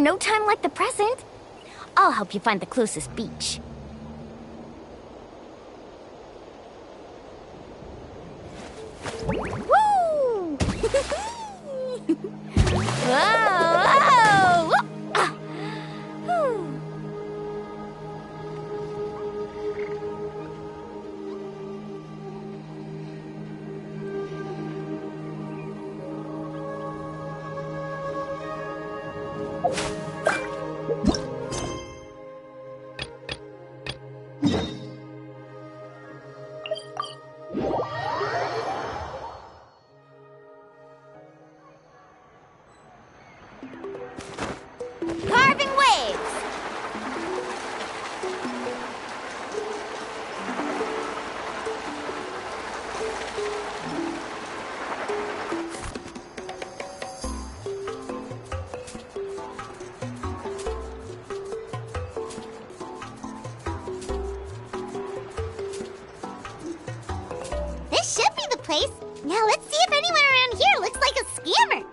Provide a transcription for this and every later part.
no time like the present. I'll help you find the closest beach. Woo! Whoa! Ah. Whew. Carving waves! This should be the place. Now let's see if anyone around here looks like a scammer.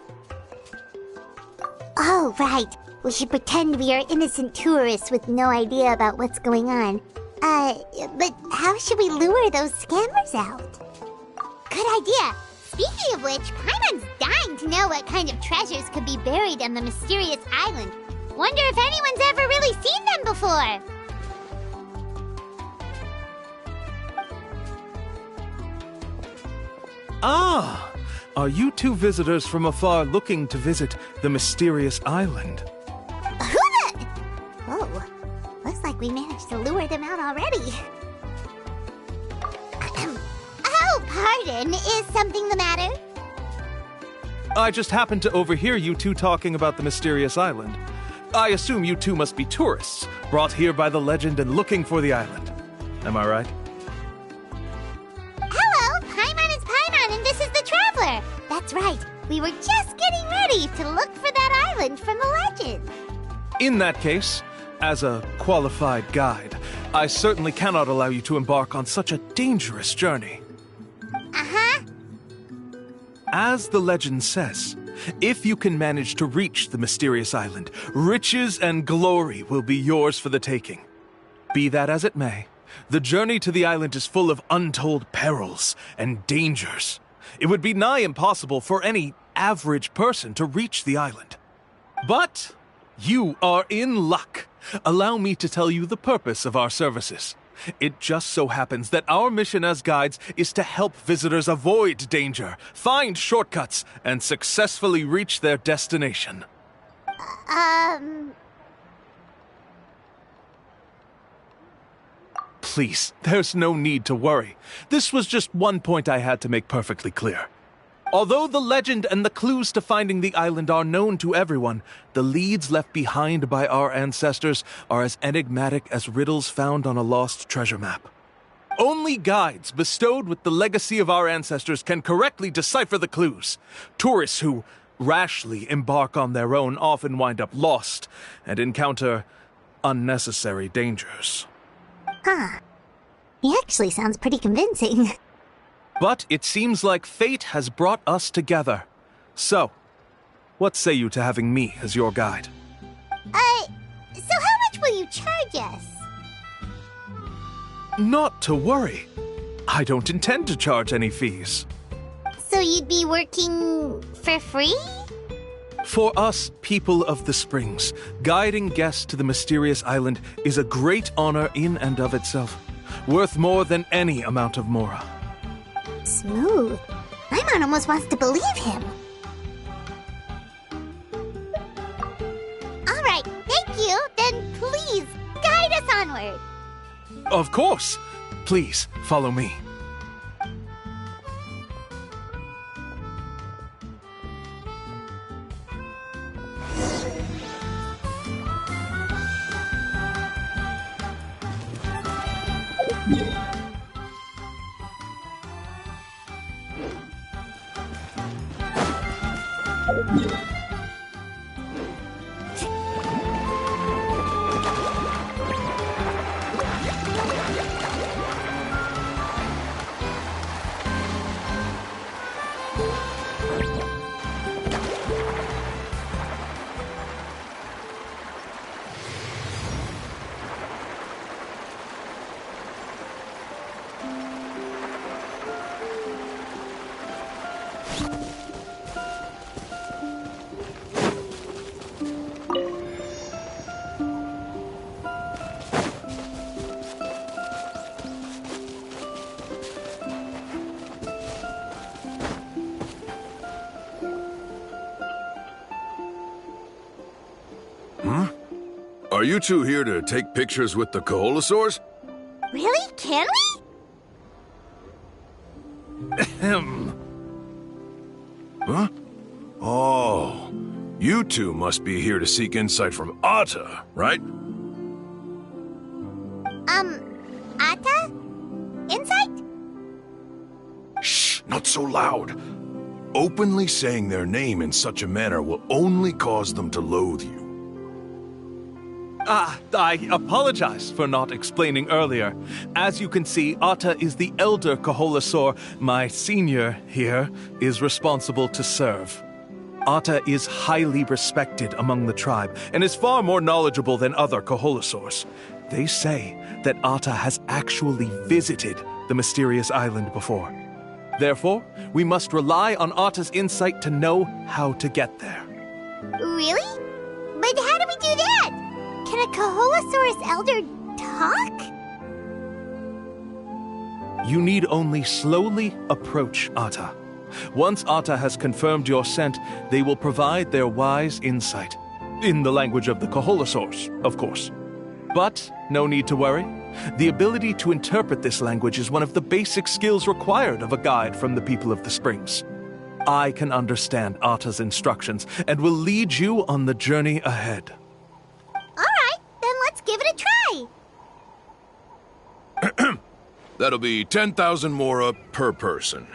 Oh, right. We should pretend we are innocent tourists with no idea about what's going on. But how should we lure those scammers out? Good idea. Speaking of which, Paimon's dying to know what kind of treasures could be buried on the mysterious island. Wonder if anyone's ever really seen them before. Ah! Are you two visitors from afar looking to visit the mysterious island? Who the... Oh, looks like we managed to lure them out already. Oh, pardon. Is something the matter? I just happened to overhear you two talking about the mysterious island. I assume you two must be tourists, brought here by the legend and looking for the island. Am I right? Hello, Paimon is Paimon, and this is the Traveler. That's right. We were just getting ready to look for that island from the legend. In that case, as a qualified guide, I certainly cannot allow you to embark on such a dangerous journey. Uh-huh. As the legend says, if you can manage to reach the mysterious island, riches and glory will be yours for the taking. Be that as it may, the journey to the island is full of untold perils and dangers. It would be nigh impossible for any average person to reach the island. But you are in luck. Allow me to tell you the purpose of our services. It just so happens that our mission as guides is to help visitors avoid danger, find shortcuts, and successfully reach their destination. Please, there's no need to worry. This was just one point I had to make perfectly clear. Although the legend and the clues to finding the island are known to everyone, the leads left behind by our ancestors are as enigmatic as riddles found on a lost treasure map. Only guides bestowed with the legacy of our ancestors can correctly decipher the clues. Tourists who rashly embark on their own often wind up lost and encounter unnecessary dangers. Huh. He actually sounds pretty convincing. But it seems like fate has brought us together. So, what say you to having me as your guide? So how much will you charge us? Not to worry. I don't intend to charge any fees. So you'd be working for free? For us, people of the Springs, guiding guests to the mysterious island is a great honor in and of itself, worth more than any amount of mora. Smooth. Paimon almost wants to believe him. All right, thank you. Then please, guide us onward. Of course. Please, follow me. Are you two here to take pictures with the Koholosaurs? Really? Can we? Ahem. Huh? Oh, you two must be here to seek insight from Atta, right? Atta? Insight? Shh, not so loud. Openly saying their name in such a manner will only cause them to loathe you. I apologize for not explaining earlier. As you can see, Atta is the elder Koholosaur. My senior here is responsible to serve. Atta is highly respected among the tribe and is far more knowledgeable than other Koholosaurs. They say that Atta has actually visited the mysterious island before. Therefore, we must rely on Atta's insight to know how to get there. Really? But how do we do that? Can a Koholosaurus elder talk? You need only slowly approach Atta. Once Atta has confirmed your scent, they will provide their wise insight. In the language of the Koholosaurs, of course. But no need to worry. The ability to interpret this language is one of the basic skills required of a guide from the people of the Springs. I can understand Atta's instructions and will lead you on the journey ahead. Alright, then let's give it a try. That'll be 10,000 mora per person.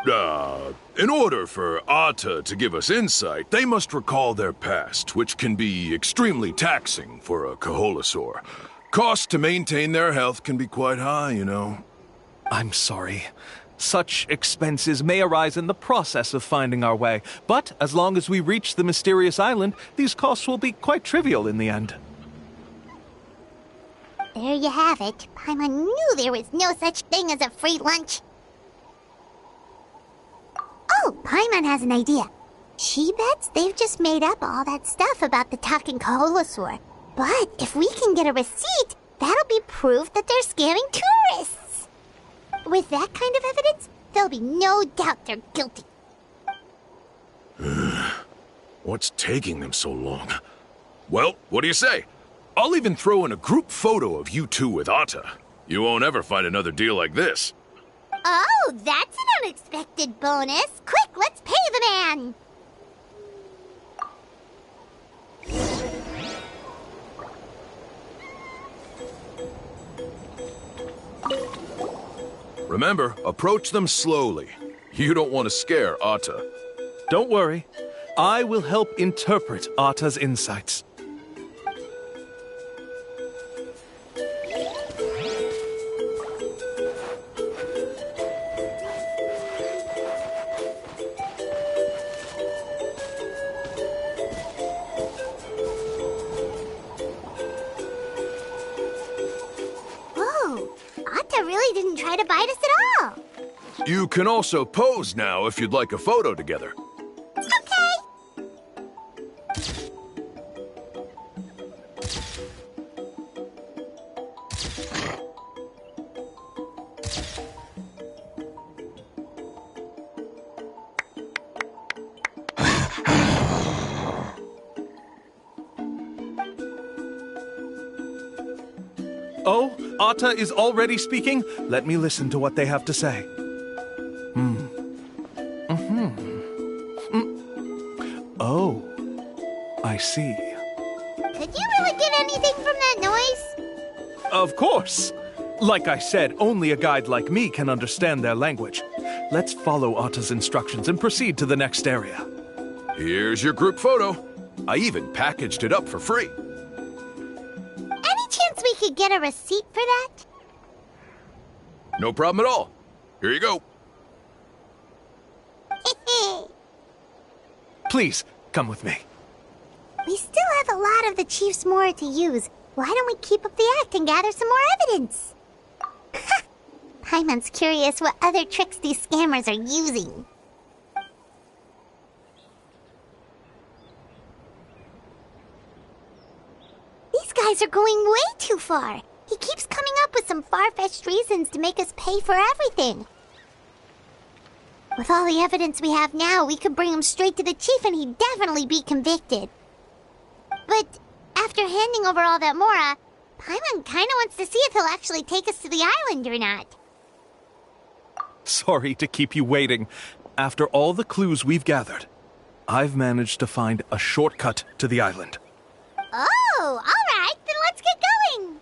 Huh? In order for Atta to give us insight, they must recall their past, which can be extremely taxing for a Koholosaur. Cost to maintain their health can be quite high, you know. I'm sorry. Such expenses may arise in the process of finding our way, but as long as we reach the mysterious island, these costs will be quite trivial in the end. There you have it. Paimon knew there was no such thing as a free lunch. Oh, Paimon has an idea. She bets they've just made up all that stuff about the talking Koholosaur. But if we can get a receipt, that'll be proof that they're scamming tourists. With that kind of evidence, there'll be no doubt they're guilty. What's taking them so long? Well, what do you say? I'll even throw in a group photo of you two with Atta. You won't ever find another deal like this. Oh, that's an unexpected bonus. Quick, let's pay the man. Remember, approach them slowly. You don't want to scare Atta. Don't worry. I will help interpret Atta's insights. Really didn't try to bite us at all. You can also pose now if you'd like a photo together. Okay. Oh, Atta is already speaking? Let me listen to what they have to say. Oh, I see. Could you really get anything from that noise? Of course. Like I said, only a guide like me can understand their language. Let's follow Atta's instructions and proceed to the next area. Here's your group photo. I even packaged it up for free. Any chance we could get a receipt for that? No problem at all. Here you go. Please, come with me. We still have a lot of the Chief's Mora to use. Why don't we keep up the act and gather some more evidence? Paimon's curious what other tricks these scammers are using. These guys are going way too far. He keeps coming up with some far-fetched reasons to make us pay for everything. With all the evidence we have now, we could bring him straight to the chief and he'd definitely be convicted. But after handing over all that Mora, Paimon kinda wants to see if he'll actually take us to the island or not. Sorry to keep you waiting. After all the clues we've gathered, I've managed to find a shortcut to the island. Oh, alright, then let's get going!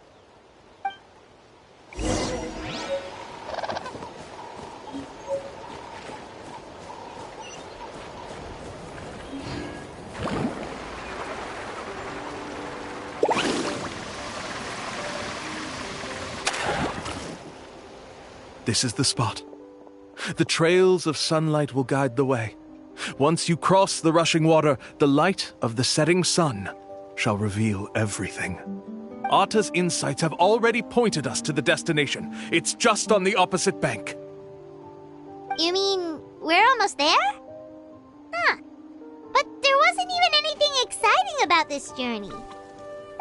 This is the spot. The trails of sunlight will guide the way. Once you cross the rushing water, the light of the setting sun shall reveal everything. Atta's insights have already pointed us to the destination. It's just on the opposite bank. You mean we're almost there? Huh. But there wasn't even anything exciting about this journey.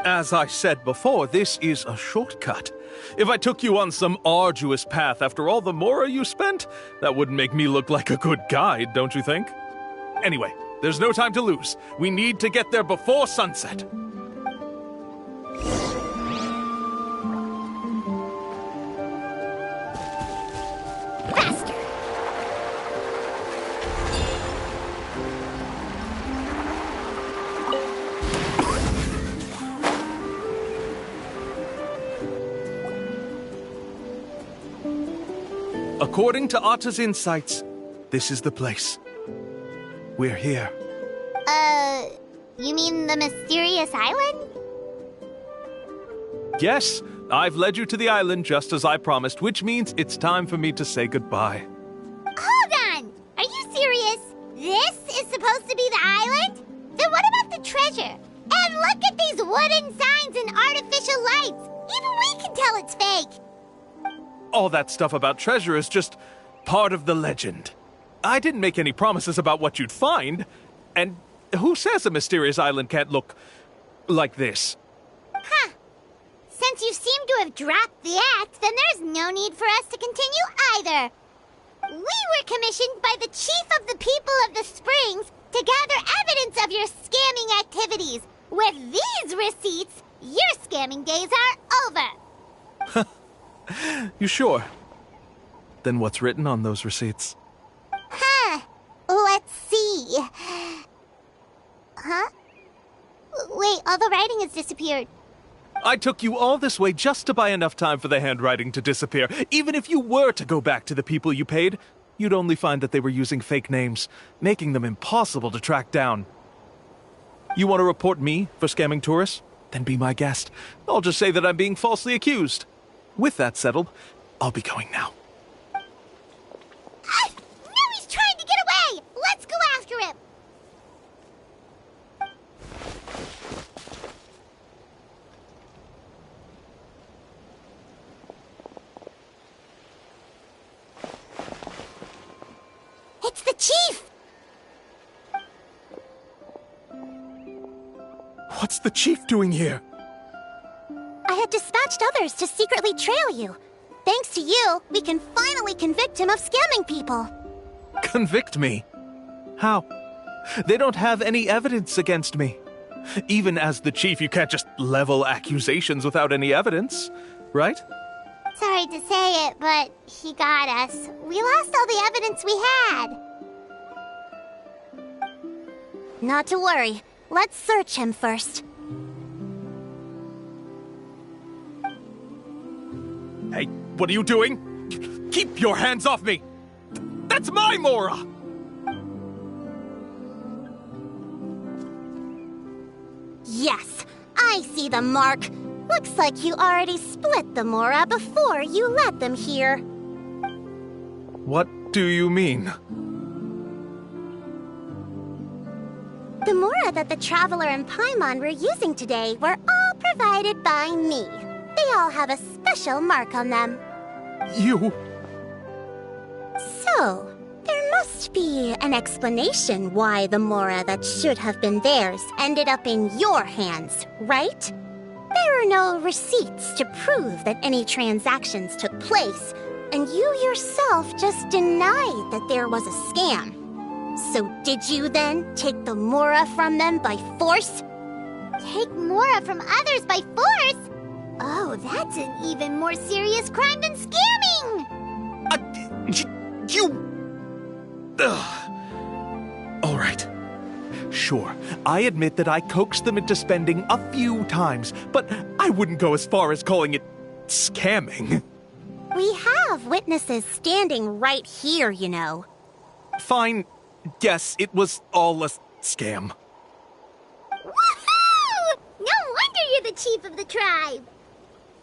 As I said before, this is a shortcut. If I took you on some arduous path after all the Mora you spent, that wouldn't make me look like a good guide, don't you think? Anyway, there's no time to lose. We need to get there before sunset. Faster! According to Atta's insights, this is the place. We're here. You mean the mysterious island? Yes, I've led you to the island just as I promised, which means it's time for me to say goodbye. Hold on! Are you serious? This is supposed to be the island? Then what about the treasure? And look at these wooden signs and artificial lights! Even we can tell it's fake! All that stuff about treasure is just part of the legend. I didn't make any promises about what you'd find. And who says a mysterious island can't look like this? Huh. Since you seem to have dropped the act, then there's no need for us to continue either. We were commissioned by the chief of the people of the Springs to gather evidence of your scamming activities. With these receipts, your scamming days are over. You sure? Then what's written on those receipts? Huh. Let's see. Huh? Wait, all the writing has disappeared. I took you all this way just to buy enough time for the handwriting to disappear. Even if you were to go back to the people you paid, you'd only find that they were using fake names, making them impossible to track down. You want to report me for scamming tourists? Then be my guest. I'll just say that I'm being falsely accused. With that settled, I'll be going now. Now he's trying to get away! Let's go after him! It's the chief! What's the chief doing here? I had dispatched others to secretly trail you. Thanks to you, we can finally convict him of scamming people. Convict me? How? They don't have any evidence against me. Even as the chief, you can't just level accusations without any evidence, right? Sorry to say it, but he got us. We lost all the evidence we had. Not to worry. Let's search him first. Hey, what are you doing? Keep your hands off me! That's my Mora! Yes, I see the mark. Looks like you already split the Mora before you led them here. What do you mean? The Mora that the Traveler and Paimon were using today were all provided by me. They all have a special mark on them. You... So, there must be an explanation why the Mora that should have been theirs ended up in your hands, right? There are no receipts to prove that any transactions took place, and you yourself just denied that there was a scam. So did you then take the Mora from them by force? Take Mora from others by force? Oh, that's an even more serious crime than scamming! All right. Sure, I admit that I coaxed them into spending a few times, but I wouldn't go as far as calling it scamming. We have witnesses standing right here, you know. Fine. Yes, it was all a scam. Woohoo! No wonder you're the chief of the tribe!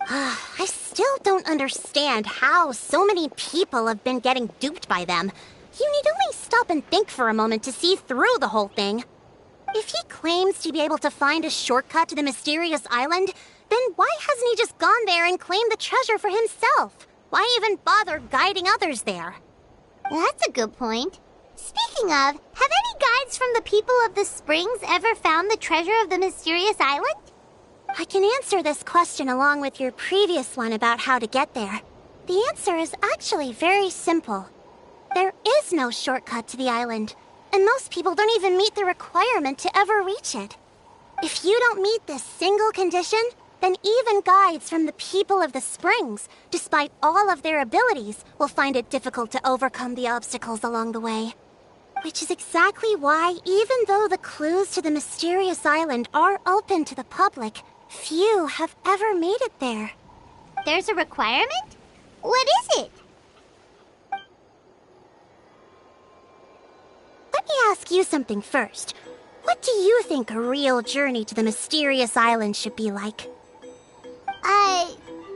I still don't understand how so many people have been getting duped by them. You need only stop and think for a moment to see through the whole thing. If he claims to be able to find a shortcut to the mysterious island, then why hasn't he just gone there and claimed the treasure for himself? Why even bother guiding others there? That's a good point. Speaking of, have any guides from the people of the springs ever found the treasure of the mysterious island? I can answer this question along with your previous one about how to get there. The answer is actually very simple. There is no shortcut to the island, and most people don't even meet the requirement to ever reach it. If you don't meet this single condition, then even guides from the people of the springs, despite all of their abilities, will find it difficult to overcome the obstacles along the way. Which is exactly why, even though the clues to the mysterious island are open to the public, few have ever made it there. There's a requirement? What is it? Let me ask you something first. What do you think a real journey to the mysterious island should be like?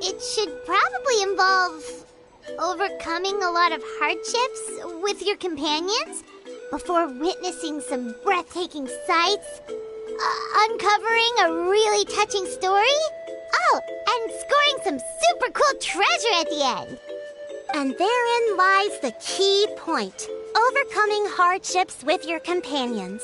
It should probably involve overcoming a lot of hardships with your companions before witnessing some breathtaking sights, uncovering a really touching story, and scoring some super cool treasure at the end. And therein lies the key point. Overcoming hardships with your companions.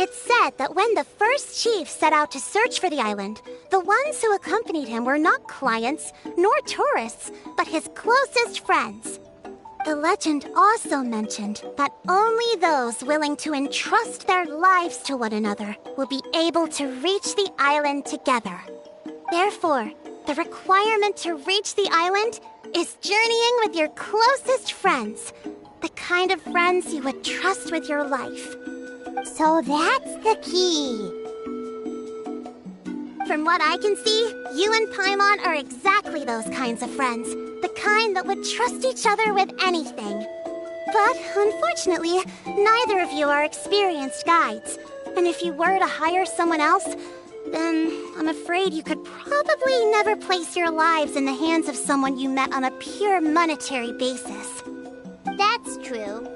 It's said that when the first chief set out to search for the island, the ones who accompanied him were not clients nor tourists, but his closest friends. The legend also mentioned that only those willing to entrust their lives to one another will be able to reach the island together. Therefore, the requirement to reach the island is journeying with your closest friends, the kind of friends you would trust with your life. So that's the key. From what I can see, you and Paimon are exactly those kinds of friends. The kind that would trust each other with anything. But unfortunately, neither of you are experienced guides. And if you were to hire someone else, then I'm afraid you could probably never place your lives in the hands of someone you met on a pure monetary basis. That's true.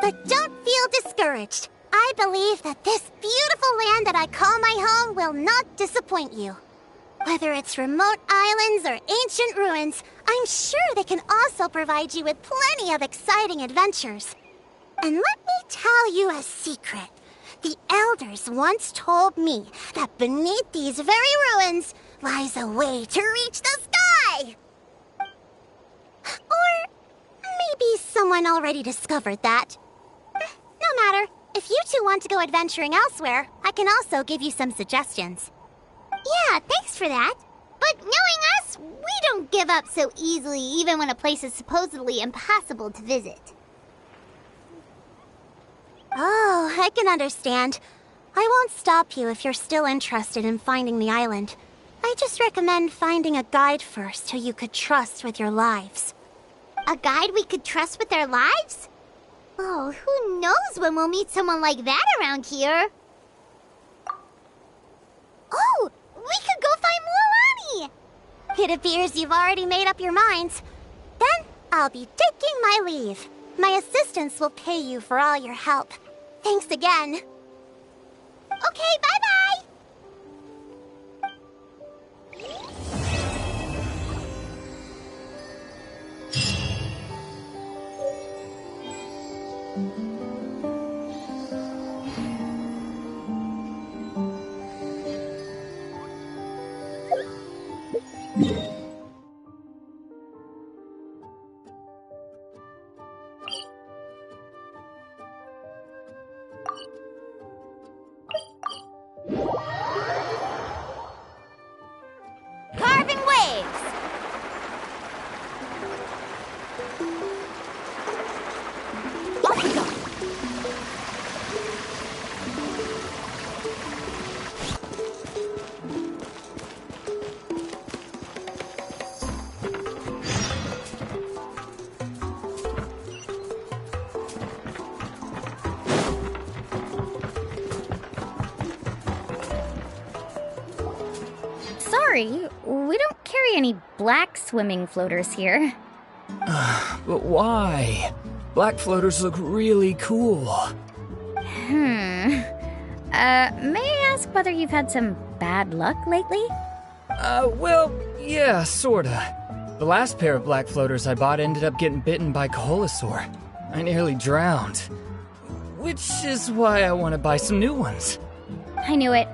But don't feel discouraged. I believe that this beautiful land that I call my home will not disappoint you. Whether it's remote islands or ancient ruins, I'm sure they can also provide you with plenty of exciting adventures. And let me tell you a secret. The elders once told me that beneath these very ruins lies a way to reach the sky. Or maybe someone already discovered that. No matter. If you two want to go adventuring elsewhere, I can also give you some suggestions. Yeah, thanks for that. But knowing us, we don't give up so easily even when a place is supposedly impossible to visit. Oh, I can understand. I won't stop you if you're still interested in finding the island. I just recommend finding a guide first who you could trust with your lives. A guide we could trust with our lives? Oh, who knows when we'll meet someone like that around here? Oh, we could go find Mualani! It appears you've already made up your minds. Then I'll be taking my leave. My assistants will pay you for all your help. Thanks again. Okay, bye-bye! sorry, we don't carry any black swimming floaters here. But why? Black floaters look really cool. May I ask whether you've had some bad luck lately? Well, yeah, sorta. The last pair of black floaters I bought ended up getting bitten by Coholosaur. I nearly drowned. Which is why I want to buy some new ones. I knew it.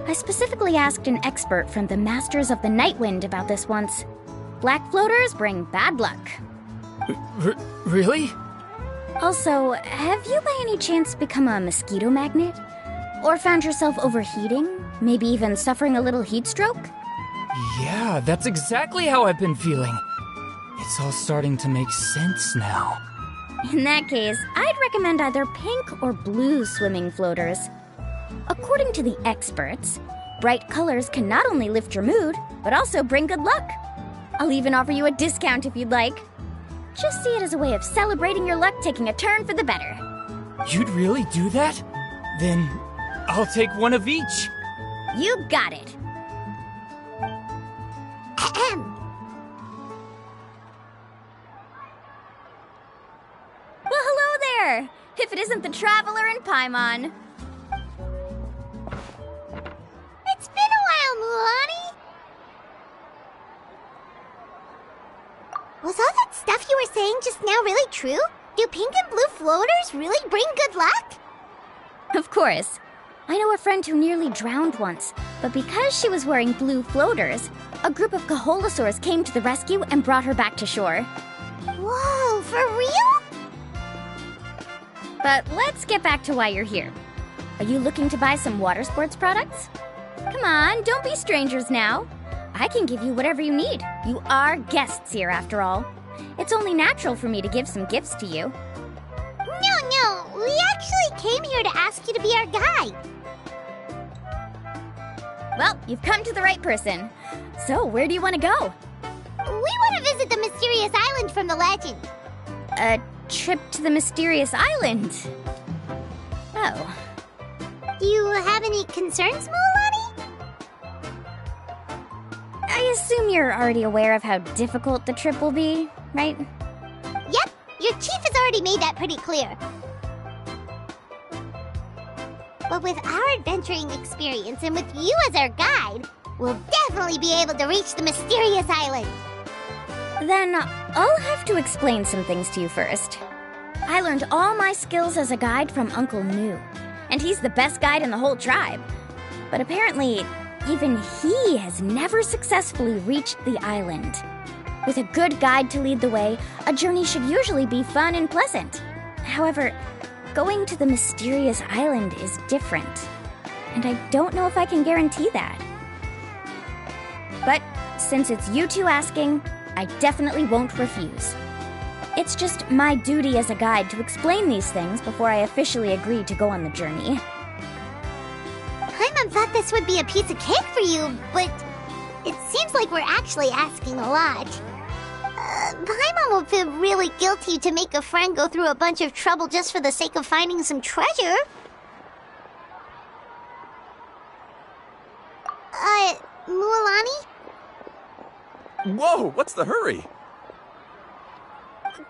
I specifically asked an expert from the Masters of the Nightwind about this once. Black floaters bring bad luck. Really? Also, have you by any chance become a mosquito magnet? Or found yourself overheating? Maybe even suffering a little heat stroke? Yeah, that's exactly how I've been feeling. It's all starting to make sense now. In that case, I'd recommend either pink or blue swimming floaters. According to the experts, bright colors can not only lift your mood, but also bring good luck. I'll even offer you a discount if you'd like. Just see it as a way of celebrating your luck taking a turn for the better. You'd really do that? Then I'll take one of each. You got it. Ahem. Well, hello there! If it isn't the Traveler in Paimon. It's been a while, Mulan. Was all that stuff you were saying just now really true? Do pink and blue floaters really bring good luck? Of course. I know a friend who nearly drowned once, but because she was wearing blue floaters, a group of Coholosaurs came to the rescue and brought her back to shore. Whoa, for real? But let's get back to why you're here. Are you looking to buy some water sports products? Come on, don't be strangers now. I can give you whatever you need. You are guests here, after all. It's only natural for me to give some gifts to you. No, we actually came here to ask you to be our guide. Well, you've come to the right person. So, where do you want to go? We want to visit the mysterious island from the legend. A trip to the mysterious island? Oh. Do you have any concerns, Mulan? I assume you're already aware of how difficult the trip will be, right? Yep, your chief has already made that pretty clear. But with our adventuring experience and with you as our guide, we'll definitely be able to reach the mysterious island. Then I'll have to explain some things to you first. I learned all my skills as a guide from Uncle Nu, and he's the best guide in the whole tribe. But apparently, even he has never successfully reached the island. With a good guide to lead the way, a journey should usually be fun and pleasant. However, going to the mysterious island is different, and I don't know if I can guarantee that. But since it's you two asking, I definitely won't refuse. It's just my duty as a guide to explain these things before I officially agree to go on the journey. Paimon thought this would be a piece of cake for you, but it seems like we're actually asking a lot. Paimon will feel really guilty to make a friend go through a bunch of trouble just for the sake of finding some treasure. Mualani? Whoa, what's the hurry?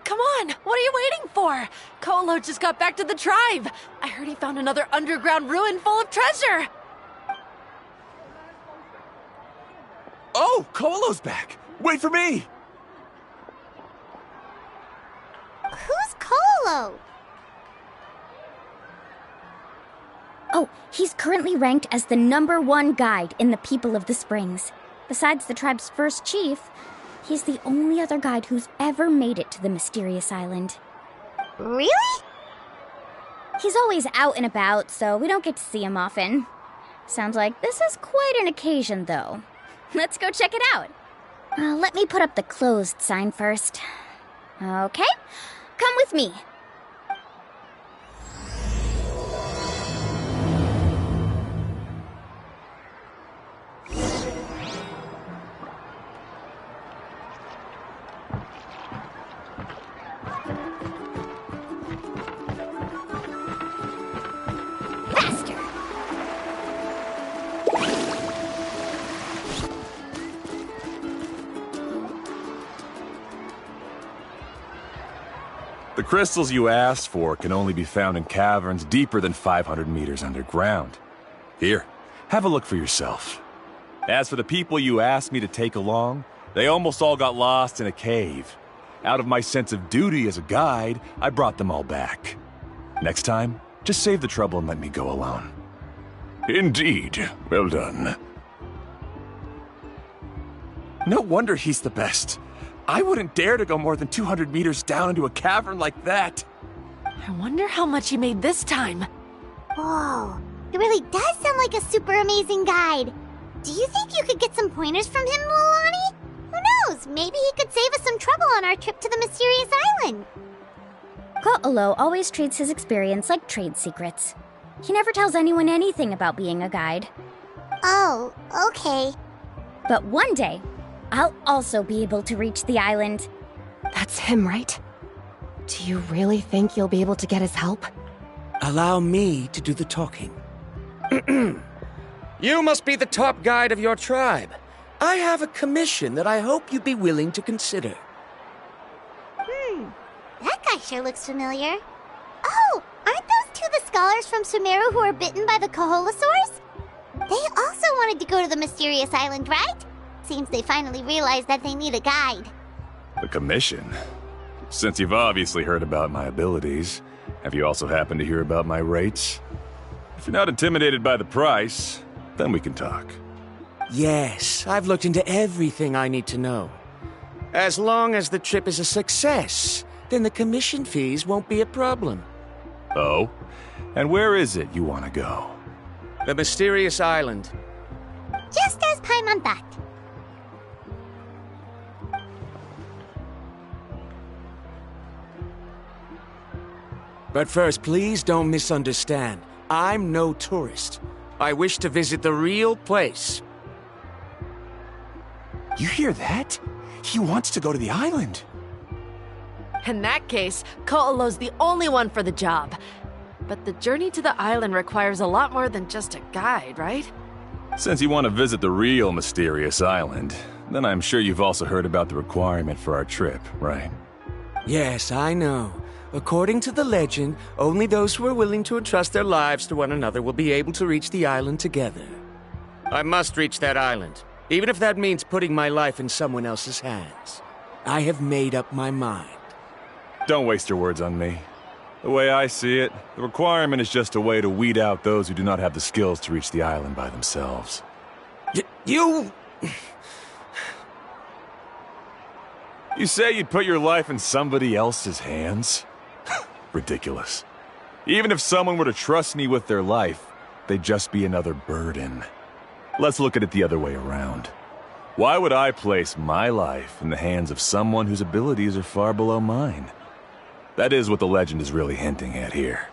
Come on, what are you waiting for? Kolo just got back to the tribe. I heard he found another underground ruin full of treasure. Oh, Kolo's back. Wait for me. Who's Kolo? Oh, he's currently ranked as the #1 guide in the People of the Springs. Besides the tribe's first chief, he's the only other guide who's ever made it to the mysterious island. Really? He's always out and about, so we don't get to see him often. Sounds like this is quite an occasion, though. Let's go check it out. Let me put up the closed sign first. Okay, come with me. The crystals you asked for can only be found in caverns deeper than 500 meters underground. Here, have a look for yourself. As for the people you asked me to take along, they almost all got lost in a cave. Out of my sense of duty as a guide, I brought them all back. Next time, just save the trouble and let me go alone. Indeed. Well done. No wonder he's the best. I wouldn't dare to go more than 200 meters down into a cavern like that. I wonder how much he made this time. Whoa, it really does sound like a super amazing guide. Do you think you could get some pointers from him, Milani? Who knows? Maybe he could save us some trouble on our trip to the mysterious island. Ko'olo always treats his experience like trade secrets. He never tells anyone anything about being a guide. Oh, okay. But one day, I'll also be able to reach the island. That's him, right? Do you really think you'll be able to get his help? Allow me to do the talking. You must be the top guide of your tribe. I have a commission that I hope you'd be willing to consider. That guy sure looks familiar. Oh, aren't those two the scholars from Sumeru who were bitten by the Koholosaurs? They also wanted to go to the mysterious island, right? Seems they finally realized that they need a guide. The commission? Since you've obviously heard about my abilities, have you also happened to hear about my rates? If you're not intimidated by the price, then we can talk. Yes, I've looked into everything I need to know. As long as the trip is a success, then the commission fees won't be a problem. Oh? And where is it you want to go? The mysterious island. Just as Paimon thought. But first, please don't misunderstand. I'm no tourist. I wish to visit the real place. You hear that? He wants to go to the island. In that case, Ko'olo's the only one for the job. But the journey to the island requires a lot more than just a guide, right? Since you want to visit the real mysterious island, then I'm sure you've also heard about the requirement for our trip, right? Yes, I know. According to the legend, only those who are willing to entrust their lives to one another will be able to reach the island together. I must reach that island, even if that means putting my life in someone else's hands. I have made up my mind. Don't waste your words on me. The way I see it, the requirement is just a way to weed out those who do not have the skills to reach the island by themselves. You... You say you'd put your life in somebody else's hands? Ridiculous. Even if someone were to trust me with their life, they'd just be another burden. Let's look at it the other way around. Why would I place my life in the hands of someone whose abilities are far below mine? That is what the legend is really hinting at here.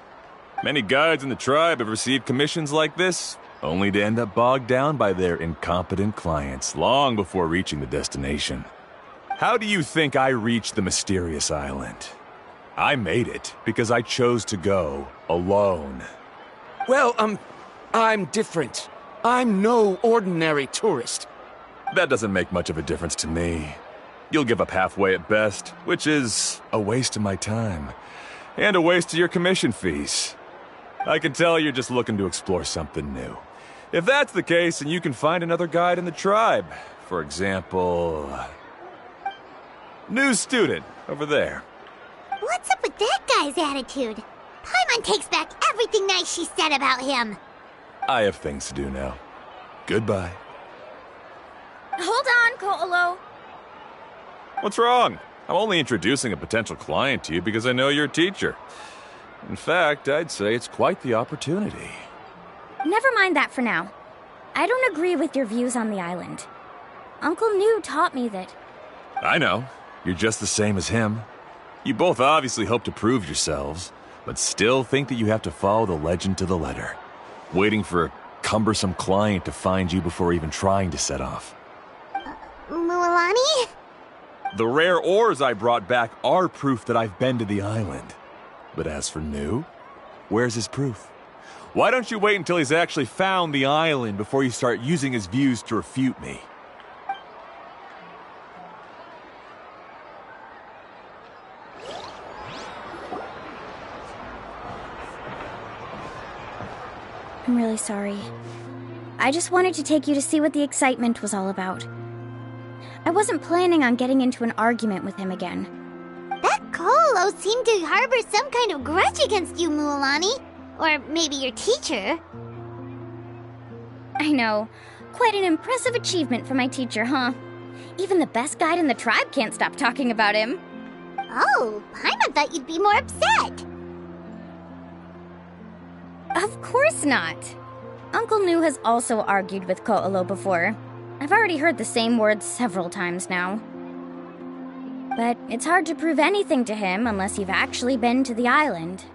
Many guides in the tribe have received commissions like this, only to end up bogged down by their incompetent clients long before reaching the destination. How do you think I reached the mysterious island? I made it because I chose to go alone. Well, I'm different. I'm no ordinary tourist. That doesn't make much of a difference to me. You'll give up halfway at best, which is a waste of my time. And a waste of your commission fees. I can tell you're just looking to explore something new. If that's the case, then you can find another guide in the tribe. For example... new student, over there. What's up with that guy's attitude? Paimon takes back everything nice she said about him. I have things to do now. Goodbye. Hold on, Ko'olo. What's wrong? I'm only introducing a potential client to you because I know you're a teacher. In fact, I'd say it's quite the opportunity. Never mind that for now. I don't agree with your views on the island. Uncle New taught me that... I know. You're just the same as him. You both obviously hope to prove yourselves, but still think that you have to follow the legend to the letter, waiting for a cumbersome client to find you before even trying to set off. Milani? The rare ores I brought back are proof that I've been to the island. But as for New, where's his proof? Why don't you wait until he's actually found the island before you start using his views to refute me? I'm really sorry. I just wanted to take you to see what the excitement was all about. I wasn't planning on getting into an argument with him again. That Colo seemed to harbor some kind of grudge against you, Mualani. Or maybe your teacher. I know. Quite an impressive achievement for my teacher, huh? Even the best guide in the tribe can't stop talking about him. Oh, Paimon thought you'd be more upset. Of course not. Uncle Nu has also argued with Ko'olo before. I've already heard the same words several times now. But it's hard to prove anything to him unless you've actually been to the island.